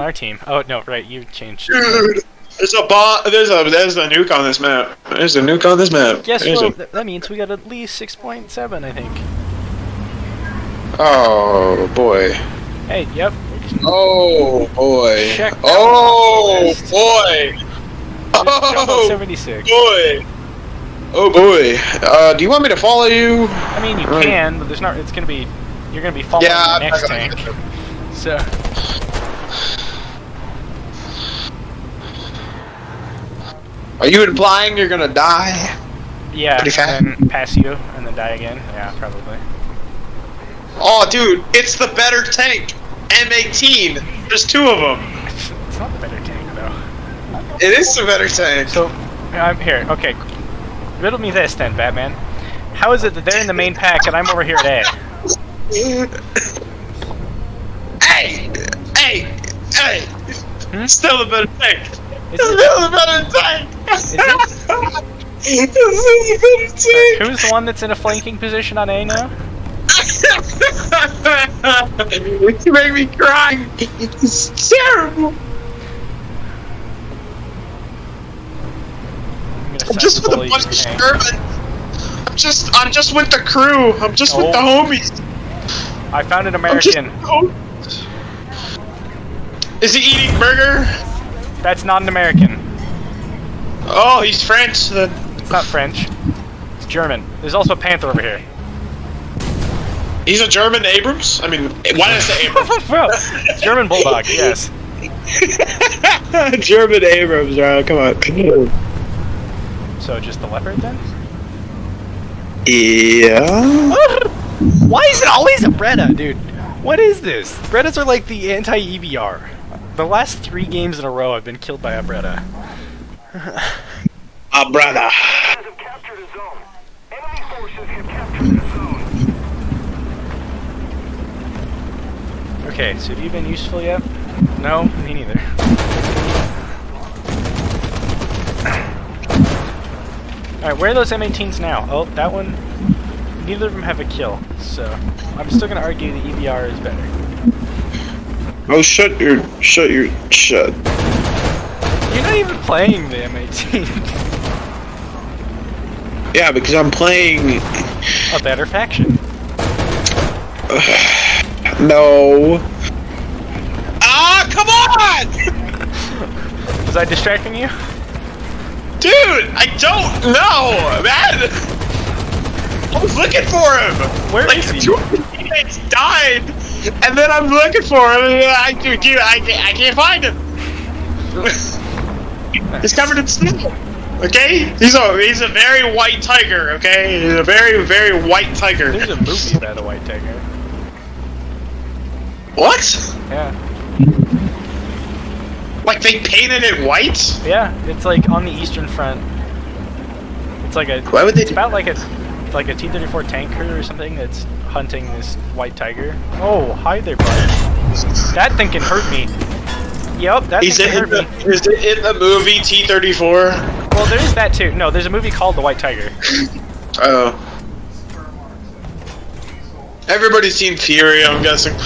our team. Oh no, right, you changed. Dude, there's a nuke on this map. There's a nuke on this map. Guess what? That means we got at least 6.7, I think. Oh boy. Hey, yep. Oh boy. Check oh boy. Oh, 76. Boy. Oh boy. Do you want me to follow you? I mean, you can, but there's not. It's gonna be. You're gonna be following the next tank. So. Are you implying you're gonna die? Yeah, Pretty fast. and then pass you, and then die again. Yeah, probably. Oh, dude, it's the better tank. M18. There's two of them. It's not the better tank, though. It is the better tank. So, I'm here. Okay, riddle me this then, Batman. How is it that they're in the main pack and I'm over here at A? Hey! Hey! Hey! Hmm? Still the better tank. Is it? Still the better tank. Is it? It's the better tank. Who's the one that's in a flanking position on A now? You make me cry. It's terrible. I'm just with a bunch of Sherman. I'm just with the crew. I'm just with the homies. I found an American. Is he eating burger? That's not an American. Oh, he's French then. It's not French. It's German. There's also a Panther over here. He's a German Abrams? I mean, why did I say Abrams? Well, German Bulldog, yes. German Abrams, bro. Come on. So just the Leopard then? Yeah. Why is it always a Breda, dude? What is this? Bredas are like the anti-EBR. The last 3 games in a row I've been killed by a Breda. A brother. Okay, so have you been useful yet? No, me neither. Alright, where are those M18s now? Oh, that one. Neither of them have a kill, so I'm still gonna argue the EBR is better. Oh, shut. You're not even playing the M18. Yeah, because I'm playing A better faction. No. Ah, come on! Was I distracting you? Dude, I don't know, man. I was looking for him. Where is he? 2 of his teammates died, and then I'm looking for him, and I can't find him. He's covered in snow. Okay, he's a very white tiger. Okay, he's a very, very white tiger. There's a movie about a white tiger. What? Yeah. Like they painted it white? Yeah, it's like on the Eastern Front. It's like a. Why would they? It's about like a T-34 tanker or something that's hunting this white tiger. Oh, hi there, bud. That thing can hurt me. Yep, that thing can hurt me. Is it in the movie T-34? Well, there is that too. No, there's a movie called The White Tiger. Oh. Everybody's seen Fury, I'm guessing.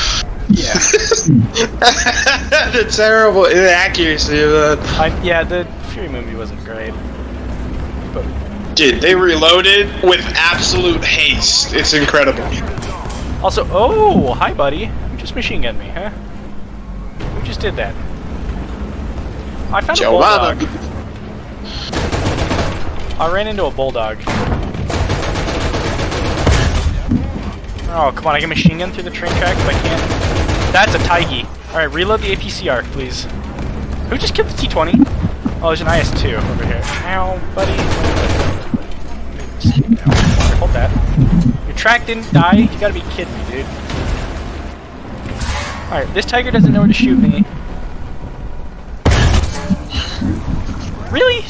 Yeah. The terrible inaccuracy of that. Yeah, the Fury movie wasn't great. But dude, they reloaded with absolute haste. It's incredible. also, oh, hi, buddy. You just machine gunned me, huh? Who just did that? I found a bulldog. I ran into a bulldog. Oh, come on, I can machine gun through the train tracks if I can't. That's a Taigi. Alright, reload the APCR, please. Who just killed the T-20? Oh, there's an IS-2 over here. Ow, buddy. Hold that. Your track didn't die? You gotta be kidding me, dude. Alright, this tiger doesn't know where to shoot me. Really?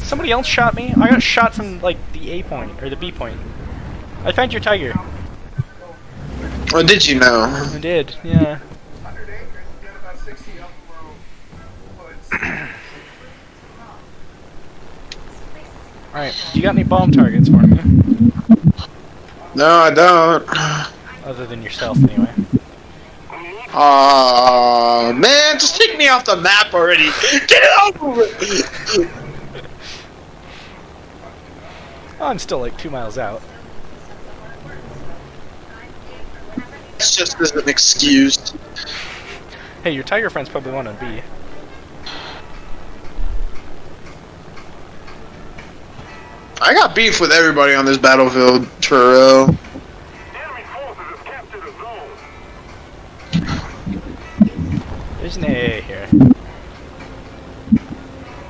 Somebody else shot me? I got shot from, like, the A point, or the B point. I found your tiger. Oh, did you know? I did, yeah. Alright, you got any bomb targets for me? No, I don't. Other than yourself, anyway. Man, just take me off the map already. Get it over with. Oh, I'm still like 2 miles out. It's just as an excuse. Hey, your tiger friends probably want to be. I got beef with everybody on this battlefield, for real. There's an AA here.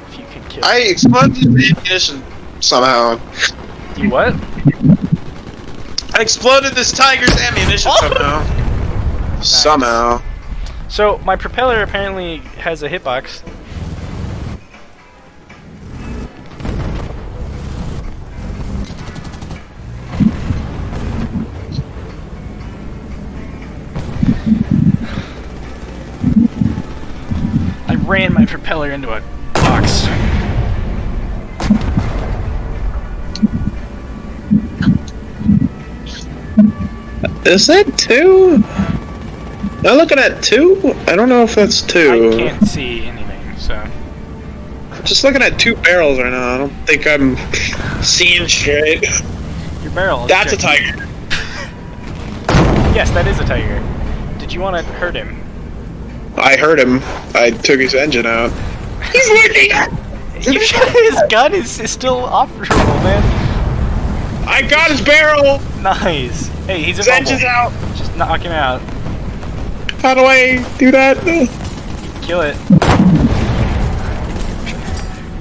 If you can kill. I exploded the ammunition somehow. You what? I exploded this tiger's ammunition somehow. Nice. Somehow. So my propeller apparently has a hitbox. I ran my propeller into a box. Is that 2? I'm looking at 2? I don't know if that's 2. I can't see anything, so. I'm just looking at 2 barrels right now. I don't think I'm seeing straight. Your barrel is That's a tiger. Yes, that is a tiger. Did you want to hurt him? I heard him. I took his engine out. He's looking at his gun is still operable, man. I got his barrel! Nice. Hey, he's his engine's out. Just knock him out. How do I do that? Kill it.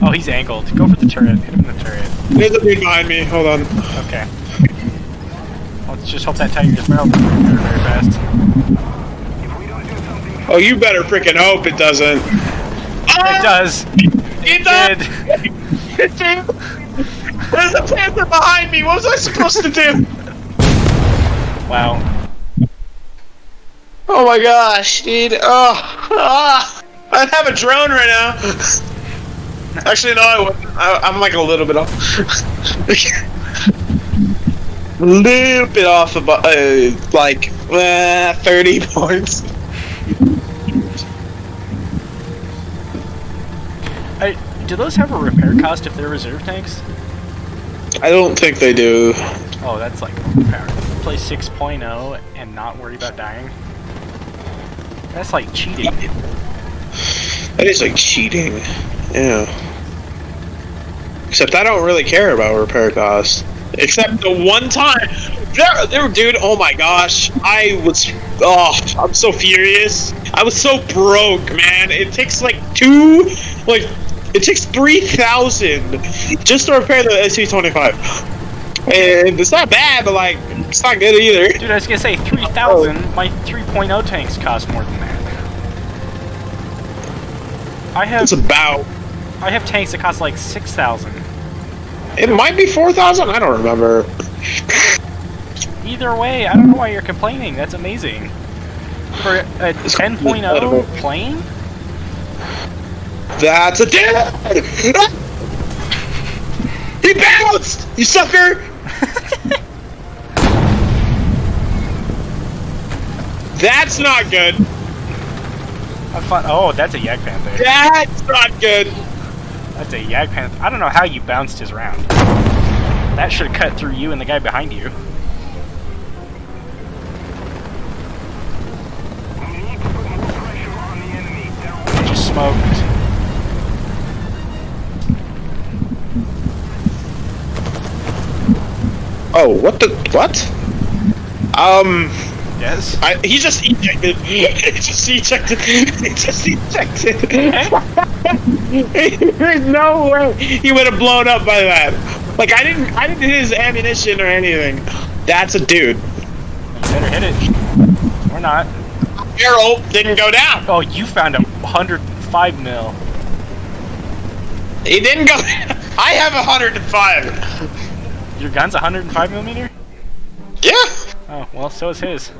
Oh, he's angled. Go for the turret. Hit him in the turret. There's a dude behind me. Hold on. Okay. Let's just hope that tiger gets barreled very, very fast. Oh, you better freaking hope it doesn't. It does. It did. It did. There's a panther behind me. What was I supposed to do? Wow. Oh my gosh, dude. I'd have a drone right now. Actually, no, I wouldn't. I'm like a little bit off. A little bit off about, like, 30 points. Do those have a repair cost if they're reserve tanks? I don't think they do. Oh, that's like overpowered. Play 6.0 and not worry about dying. That's like cheating. That is like cheating. Yeah. Except I don't really care about repair costs. Except the one time, dude, oh my gosh, I'm so furious. I was so broke, man. It takes like it takes 3,000 just to repair the SC-25. And it's not bad, but like, it's not good either. Dude, I was gonna say 3,000. My 3.0 tanks cost more than that. I have tanks that cost like 6,000. It might be 4,000. I don't remember. Either way, I don't know why you're complaining. That's amazing. For a 10.0 plane? That's a dead. He bounced! You sucker! That's not good. Oh, that's a Jagdpanther. That's not good. That's a Jagdpanther. I don't know how you bounced his round. That should have cut through you and the guy behind you. Just smoked. Oh, what? Yes? He just ejected. There's no way he would have blown up by that. Like, I didn't hit his ammunition or anything. That's a dude. You better hit it. Or not. Barrel didn't go down. Oh, you found a 105 mil. He didn't go. I have 105. Your gun's 105 millimeter? Yeah. Oh, well, so is his.